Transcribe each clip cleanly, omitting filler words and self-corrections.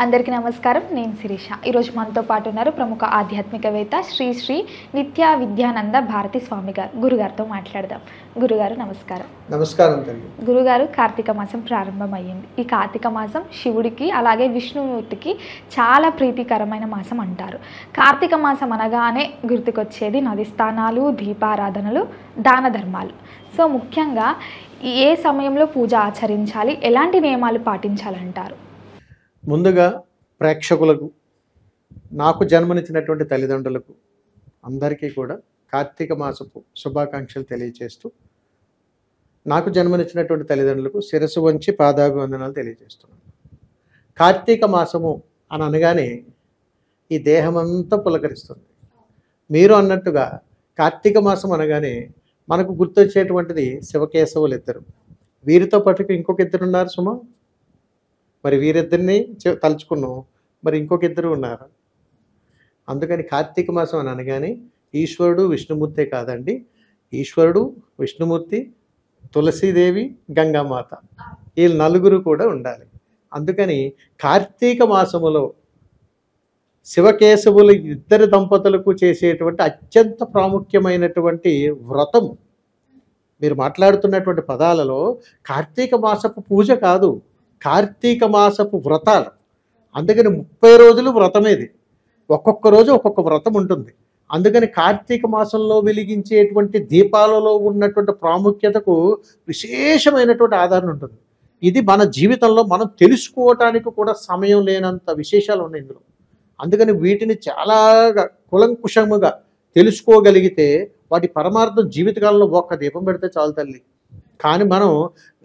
అందరికీ నమస్కారం. నేను శిరీష. ఈరోజు మనతో పాటు ఉన్నారు ప్రముఖ ఆధ్యాత్మికవేత్త శ్రీ శ్రీ నిత్య విద్యానంద భారతి స్వామి గారు. గురుగారితో మాట్లాడదాం. గురుగారు నమస్కారం. నమస్కారం తల్లి. గురుగారు, కార్తీక మాసం ప్రారంభమయ్యింది. ఈ కార్తీక మాసం శివుడికి అలాగే విష్ణుమూర్తికి చాలా ప్రీతికరమైన మాసం అంటారు. కార్తీక మాసం అనగానే గుర్తుకొచ్చేది నది స్నానాలు, దీపారాధనలు, దాన ధర్మాలు. సో ముఖ్యంగా ఏ సమయంలో పూజ ఆచరించాలి, ఎలాంటి నియమాలు పాటించాలంటారు? ముందుగా ప్రేక్షకులకు, నాకు జన్మనిచ్చినటువంటి తల్లిదండ్రులకు అందరికీ కూడా కార్తీక మాసపు శుభాకాంక్షలు తెలియజేస్తూ, నాకు జన్మనిచ్చినటువంటి తల్లిదండ్రులకు శిరస్సు వంచి పాదాభివందనాలు తెలియజేస్తున్నాను. కార్తీక మాసము అని అనగానే ఈ దేహమంతా పులకరిస్తుంది. మీరు అన్నట్టుగా కార్తీక మాసం అనగానే మనకు గుర్తొచ్చేటువంటిది శివకేశవులు ఇద్దరు. వీరితో పాటు ఇంకొక ఇద్దరు ఉన్నారు సుమా. మరి వీరిద్దరిని తలుచుకున్నాం, మరి ఇంకొక ఇద్దరు ఉన్నారు. అందుకని కార్తీక మాసం అని అనగానే ఈశ్వరుడు విష్ణుమూర్తే కాదండి, ఈశ్వరుడు విష్ణుమూర్తి, తులసీదేవి, గంగామాత, ఈ నలుగురు కూడా ఉండాలి. అందుకని కార్తీక మాసములో శివకేశవులు ఇద్దరు దంపతులకు చేసేటువంటి అత్యంత ప్రాముఖ్యమైనటువంటి వ్రతం. మీరు మాట్లాడుతున్నటువంటి పదాలలో కార్తీక మాసపు పూజ కాదు, కార్తీక మాసపు వ్రతాలు. అందుకని 30 రోజులు వ్రతమేది. ఒక్కొక్క రోజు ఒక్కొక్క వ్రతం ఉంటుంది. అందుకని కార్తీక మాసంలో వెలిగించేటువంటి దీపాలలో ఉన్నటువంటి ప్రాముఖ్యతకు విశేషమైనటువంటి ఆధారం ఉంటుంది. ఇది మన జీవితంలో మనం తెలుసుకోవటానికి కూడా సమయం లేనంత విశేషాలు ఉన్నాయి ఇందులో. అందుకని వీటిని చాలా కులంకుషముగా తెలుసుకోగలిగితే వాటి పరమార్థం జీవితకాలంలో ఒక్క దీపం పెడితే చాలు తల్లి. కానీ మనం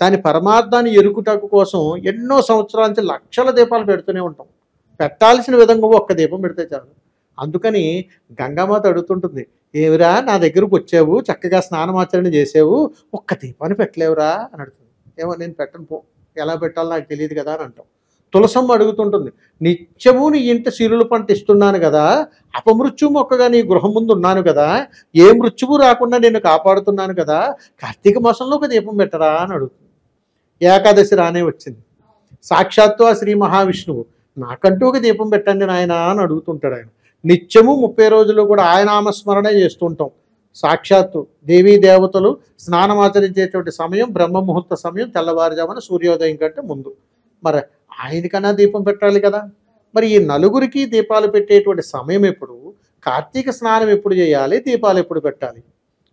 దాని పరమార్థాన్ని ఎరుకుటకు కోసం ఎన్నో సంవత్సరాల నుంచి లక్షల దీపాలు పెడుతూనే ఉంటాం. పెట్టాల్సిన విధంగా ఒక్క దీపం పెడితే చాలు. అందుకని గంగామాత అడుగుతుంటుంది, ఏమిరా నా దగ్గరకు వచ్చావు, చక్కగా స్నానమాచరణ చేసావు, ఒక్క దీపాన్ని పెట్టలేవురా అని అడుగుతుంది. ఏమో నేను పెట్టను పో, ఎలా పెట్టాలో నాకు తెలియదు కదా అని అంటాం. తులసమ్మ అడుగుతుంటుంది, నిత్యము నీ ఇంట సిరులు పంట ఇస్తున్నాను కదా, అపమృత్యువు మొక్కగా నీ గృహం ముందు ఉన్నాను కదా, ఏ మృత్యువు రాకుండా నేను కాపాడుతున్నాను కదా, కార్తీక మాసంలో ఒక దీపం పెట్టరా అని అడుగుతుంది. ఏకాదశి రానే వచ్చింది. సాక్షాత్తు ఆ శ్రీ మహావిష్ణువు, నాకంటూ ఒక దీపం పెట్టండి నాయన అని అడుగుతుంటాడు. ఆయన నిత్యము 30 రోజులు కూడా ఆయన నామస్మరణే చేస్తుంటాం. సాక్షాత్తు దేవీ దేవతలు స్నానమాచరించేటువంటి సమయం బ్రహ్మ ముహూర్త సమయం, తెల్లవారుజామున సూర్యోదయం కంటే ముందు. మరి ఆయనకన్నా దీపం పెట్టాలి కదా. మరి ఈ నలుగురికి దీపాలు పెట్టేటువంటి సమయం ఎప్పుడు, కార్తీక స్నానం ఎప్పుడు చేయాలి, దీపాలు ఎప్పుడు పెట్టాలి,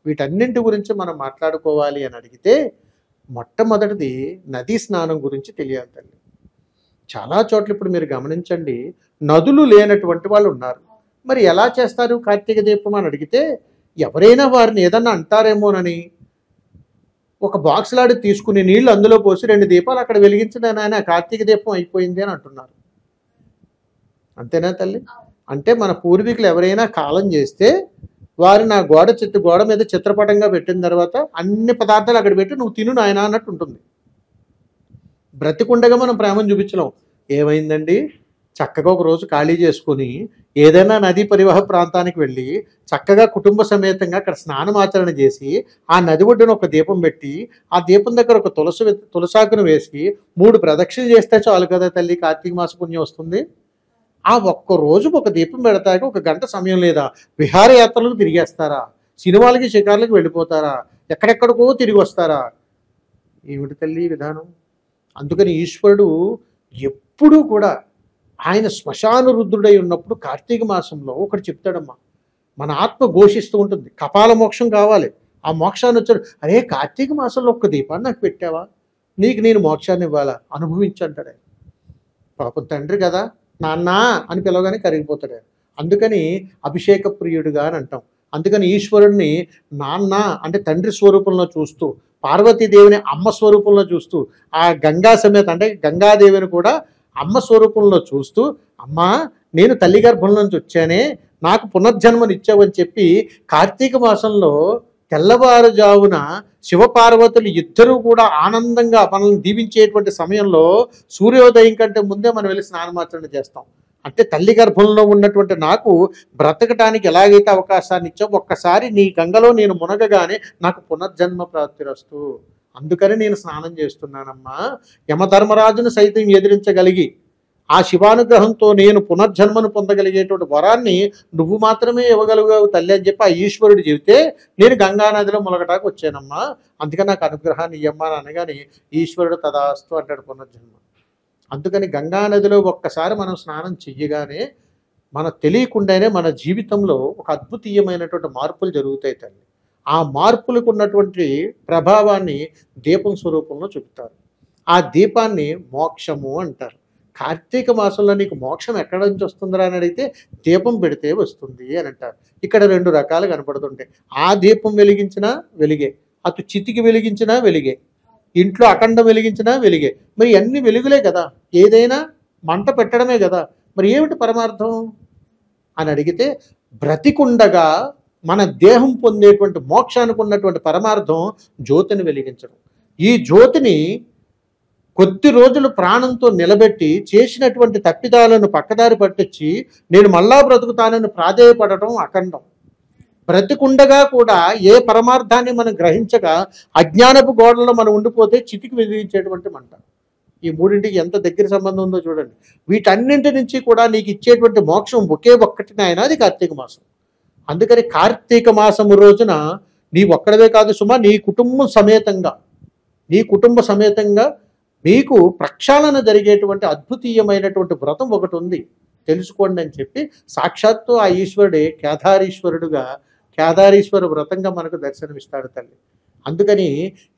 వీటన్నింటి గురించి మనం మాట్లాడుకోవాలి అని అడిగితే మొట్టమొదటిది నదీ స్నానం గురించి తెలియాలి తల్లి. చాలా చోట్ల ఇప్పుడు మీరు గమనించండి, నదులు లేనటువంటి వాళ్ళు ఉన్నారు. మరి ఎలా చేస్తారు కార్తీక దీపం అని అడిగితే, ఎవరైనా వారిని ఏదన్నా అంటారేమోనని ఒక బాక్స్ లాడి తీసుకుని నీళ్లు అందులో పోసి 2 దీపాలు అక్కడ వెలిగించడం ఆయన కార్తీక దీపం అయిపోయింది అని అంటున్నారు. అంతేనా తల్లి? అంటే మన పూర్వీకులు ఎవరైనా కాలం చేస్తే వారిని ఆ గోడ మీద చిత్రపటంగా పెట్టిన తర్వాత అన్ని పదార్థాలు అక్కడ పెట్టి నువ్వు తిను నాయన అన్నట్టు ఉంటుంది. బ్రతికుండగా మనం ప్రేమను చూపించలేం. ఏమైందండి, చక్కగా ఒక రోజు ఖాళీ చేసుకుని ఏదైనా నదీ పరివాహ ప్రాంతానికి వెళ్ళి చక్కగా కుటుంబ సమేతంగా అక్కడ స్నానమాచరణ చేసి ఆ నది ఒడ్డున ఒక దీపం పెట్టి ఆ దీపం దగ్గర ఒక తులసాకును వేసి 3 ప్రదక్షిణలు చేస్తే చాలు కదా తల్లి, కార్తీక మాస పుణ్యం వస్తుంది. ఆ ఒక్క రోజు ఒక దీపం పెడతాక 1 గంట సమయం లేదా? విహారయాత్రలకు తిరిగేస్తారా? సినిమాలకి షికార్లకు వెళ్ళిపోతారా? ఎక్కడెక్కడికో తిరిగి వస్తారా? ఏమిటి తల్లి విధానం? అందుకని ఈశ్వరుడు ఎప్పుడూ కూడా ఆయన శ్మశాన రుద్రుడై ఉన్నప్పుడు కార్తీక మాసంలో ఒకటి చెప్తాడమ్మా, మన ఆత్మ ఘోషిస్తూ ఉంటుంది, కపాల మోక్షం కావాలి, ఆ మోక్షాన్ని వచ్చాడు. అరే కార్తీక మాసంలో ఒక్క దీపాన్ని నాకు పెట్టావా, నీకు నేను మోక్షాన్ని ఇవ్వాలా, అనుభవించంటాడు ఆయన. పాపం తండ్రి కదా, నాన్న అని పిలవగానే కరిగిపోతాడు ఆయన. అందుకని అభిషేక ప్రియుడుగా అని అంటాం. అందుకని ఈశ్వరుడిని నాన్న అంటే తండ్రి స్వరూపంలో చూస్తూ, పార్వతీదేవిని అమ్మ స్వరూపంలో చూస్తూ, ఆ గంగా సమేత అంటే గంగాదేవిని కూడా అమ్మ స్వరూపంలో చూస్తూ, అమ్మా నేను తల్లి గర్భం నుంచి వచ్చానే, నాకు పునర్జన్మనిచ్చావని చెప్పి కార్తీక మాసంలో తెల్లవారుజామున శివపార్వతులు ఇద్దరూ కూడా ఆనందంగా మనల్ని దీవించేటువంటి సమయంలో సూర్యోదయం కంటే ముందే మనం వెళ్ళి స్నానమాచరణ చేస్తాం. అంటే తల్లి గర్భంలో ఉన్నటువంటి నాకు బ్రతకటానికి ఎలాగైతే అవకాశాన్ని ఇచ్చావు, ఒక్కసారి నీ గంగలో నేను మునగగానే నాకు పునర్జన్మ ప్రాప్తిరస్తు, అందుకని నేను స్నానం చేస్తున్నానమ్మా. యమధర్మరాజును సైతం ఎదిరించగలిగి ఆ శివానుగ్రహంతో నేను పునర్జన్మను పొందగలిగేటువంటి వరాన్ని నువ్వు మాత్రమే ఇవ్వగలిగావు తల్లి అని చెప్పి ఆ ఈశ్వరుడు చెబితే నేను గంగానదిలో ములగటానికి వచ్చానమ్మా, అందుకని నాకు అనుగ్రహాన్ని ఇయ్యమ్మా అని అనగానే ఈశ్వరుడు తదాస్తు అంటాడు పునర్జన్మ. అందుకని గంగానదిలో ఒక్కసారి మనం స్నానం చెయ్యగానే మనకు తెలియకుండానే మన జీవితంలో ఒక అద్భుతీయమైనటువంటి మార్పులు జరుగుతాయి తల్లి. ఆ మార్పులకు ఉన్నటువంటి ప్రభావాన్ని దీపం స్వరూపంలో చూపుతారు. ఆ దీపాన్ని మోక్షము అంటారు. కార్తీక మాసంలో నీకు మోక్షం ఎక్కడ నుంచి వస్తుందిరా అని అడిగితే దీపం పెడితే వస్తుంది అని అంటారు. ఇక్కడ 2 రకాలు కనపడుతుంటాయి. ఆ దీపం వెలిగించినా వెలిగే, అటు చితికి వెలిగించినా వెలిగే, ఇంట్లో అఖండం వెలిగించినా వెలిగే. మరి అన్ని వెలుగులే కదా, ఏదైనా మంట పెట్టడమే కదా, మరి ఏమిటి పరమార్థం అని అడిగితే బ్రతికుండగా మన దేహం పొందేటువంటి మోక్షానికి ఉన్నటువంటి పరమార్థం జ్యోతిని వెలిగించడం. ఈ జ్యోతిని కొద్ది రోజులు ప్రాణంతో నిలబెట్టి చేసినటువంటి తప్పిదాలను పక్కదారి పట్టించి నేను మళ్ళా బ్రతుకుతానని ప్రాధేయపడటం అఖండం. బ్రతికుండగా కూడా ఏ పరమార్థాన్ని మనం గ్రహించగా అజ్ఞానపు గోడలో మనం ఉండిపోతే చితికి వెలిగించేటువంటి మంట. ఈ మూడింటికి ఎంత దగ్గర సంబంధం ఉందో చూడండి. వీటన్నింటి నుంచి కూడా నీకు ఇచ్చేటువంటి మోక్షం ఒకే ఒక్కటి నాయన, అది కార్తీక మాసం. అందుకని కార్తీక మాసము రోజున నీ ఒక్కడవే కాదు సుమా, నీ కుటుంబ సమేతంగా మీకు ప్రక్షాళన జరిగేటువంటి అద్భుతీయమైనటువంటి వ్రతం ఒకటి ఉంది, తెలుసుకోండి అని చెప్పి సాక్షాత్తు ఆ ఈశ్వరుడే కేదారీశ్వర వ్రతంగా మనకు దర్శనమిస్తాడు తల్లి. అందుకని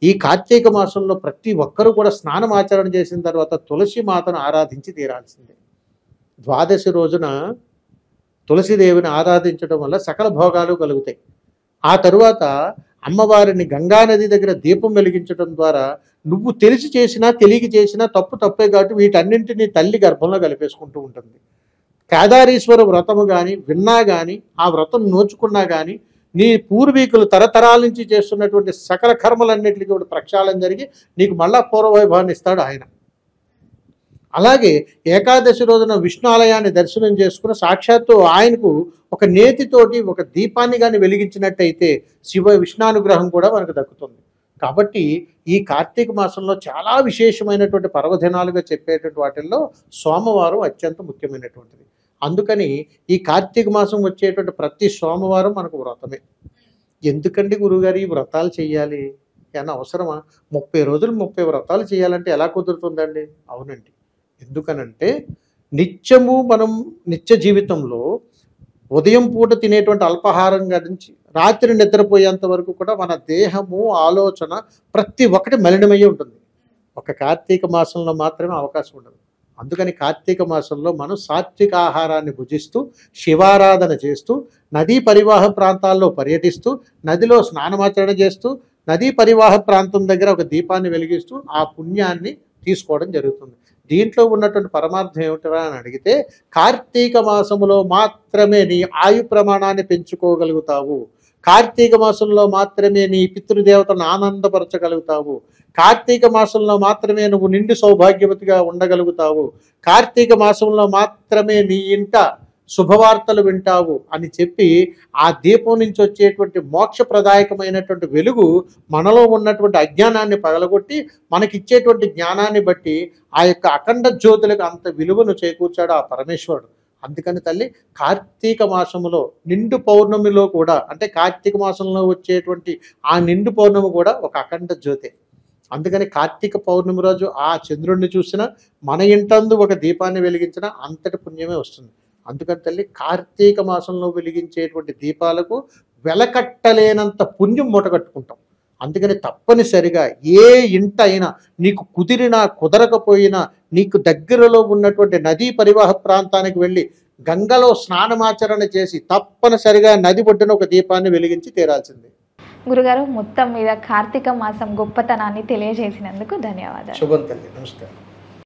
ఈ కార్తీక మాసంలో ప్రతి ఒక్కరూ కూడా స్నానం ఆచరణ చేసిన తర్వాత తులసి మాతను ఆరాధించి తీరాల్సిందే. ద్వాదశి రోజున తులసిదేవిని ఆరాధించడం వల్ల సకల భోగాలు కలుగుతాయి. ఆ తరువాత అమ్మవారిని గంగానది దగ్గర దీపం వెలిగించడం ద్వారా నువ్వు తెలిసి చేసినా తెలియక చేసినా తప్పే కాబట్టి వీటన్నింటినీ తల్లి గర్భంలో కలిపేసుకుంటూ ఉంటుంది. కేదారీశ్వర వ్రతము కానీ విన్నా కానీ ఆ వ్రతం నోచుకున్నా కానీ నీ పూర్వీకులు తరతరాల నుంచి చేస్తున్నటువంటి సకల కర్మలన్నింటికి కూడా ప్రక్షాళన జరిగి నీకు మళ్ళా పూర్వవైభవాన్ని ఇస్తాడు ఆయన. అలాగే ఏకాదశి రోజున విష్ణు ఆలయాన్ని దర్శనం చేసుకుని సాక్షాత్తు ఆయనకు ఒక నేతితోటి ఒక దీపాన్ని కానీ వెలిగించినట్టయితే విష్ణానుగ్రహం కూడా మనకు దక్కుతుంది. కాబట్టి ఈ కార్తీక మాసంలో చాలా విశేషమైనటువంటి పర్వదినాలుగా చెప్పేటువంటి వాటిల్లో సోమవారం అత్యంత ముఖ్యమైనటువంటిది. అందుకని ఈ కార్తీక మాసం వచ్చేటువంటి ప్రతి సోమవారం మనకు వ్రతమే. ఎందుకండి గురువుగారు ఈ వ్రతాలు చేయాలి ఏమన్నా అవసరమా? 30 రోజులు 30 వ్రతాలు చేయాలంటే ఎలా కుదురుతుందండి? అవునండి. ఎందుకనంటే నిత్యము మనం నిత్య జీవితంలో ఉదయం పూట తినేటువంటి అల్పాహారం నుంచి రాత్రి నిద్రపోయేంత వరకు కూడా మన దేహము ఆలోచన ప్రతి ఒక్కటి మలినమయ్యి ఉంటుంది. ఒక కార్తీక మాసంలో మాత్రమే అవకాశం ఉండదు. అందుకని కార్తీక మాసంలో మనం సాత్విక ఆహారాన్ని భుజిస్తూ శివారాధన చేస్తూ నదీ పరివాహ ప్రాంతాల్లో పర్యటిస్తూ నదిలో స్నానమాచరణ చేస్తూ నదీ పరివాహ ప్రాంతం దగ్గర ఒక దీపాన్ని వెలిగిస్తూ ఆ పుణ్యాన్ని తీసుకోవడం జరుగుతుంది. దీంట్లో ఉన్నటువంటి పరమార్థం ఏమిటరా అని అడిగితే కార్తీక మాసములో మాత్రమే నీ ఆయు ప్రమాణాన్ని పెంచుకోగలుగుతావు, కార్తీక మాసంలో మాత్రమే నీ పితృదేవతను ఆనందపరచగలుగుతావు, కార్తీక మాసంలో మాత్రమే నువ్వు నిండు సౌభాగ్యవతిగా ఉండగలుగుతావు, కార్తీక మాసంలో మాత్రమే నీ ఇంట శుభవార్తలు వింటావు అని చెప్పి ఆ దీపం నుంచి వచ్చేటువంటి మోక్షప్రదాయకమైనటువంటి వెలుగు మనలో ఉన్నటువంటి అజ్ఞానాన్ని పగలగొట్టి మనకిచ్చేటువంటి జ్ఞానాన్ని బట్టి ఆ యొక్క అఖండ జ్యోతులకు అంత విలువను చేకూర్చాడు ఆ పరమేశ్వరుడు. అందుకని తల్లి కార్తీక మాసములో నిండు పౌర్ణమిలో కూడా అంటే కార్తీక మాసంలో వచ్చేటువంటి ఆ నిండు పౌర్ణమి కూడా ఒక అఖండ జ్యోతే. అందుకని కార్తీక పౌర్ణమి రోజు ఆ చంద్రుడిని చూసినా మన ఇంటందు ఒక దీపాన్ని వెలిగించినా అంతటి పుణ్యమే వస్తుంది. అందుకని తల్లి కార్తీక మాసంలో వెలిగించేటువంటి దీపాలకు వెలకట్టలేనంత పుణ్యం మూటగట్టుకుంటాం. అందుకని తప్పనిసరిగా ఏ ఇంట అయినా నీకు కుదిరినా కుదరకపోయినా నీకు దగ్గరలో ఉన్నటువంటి నదీ పరివాహ ప్రాంతానికి వెళ్ళి గంగలో స్నానమాచరణ చేసి తప్పనిసరిగా నది ఒడ్డున ఒక దీపాన్ని వెలిగించి తీరాల్సిందే. గురుగారు మొత్తం మీద కార్తీక మాసం గొప్పతనాన్ని తెలియజేసినందుకు ధన్యవాదాలు. శుభం తల్లి, నమస్కారం.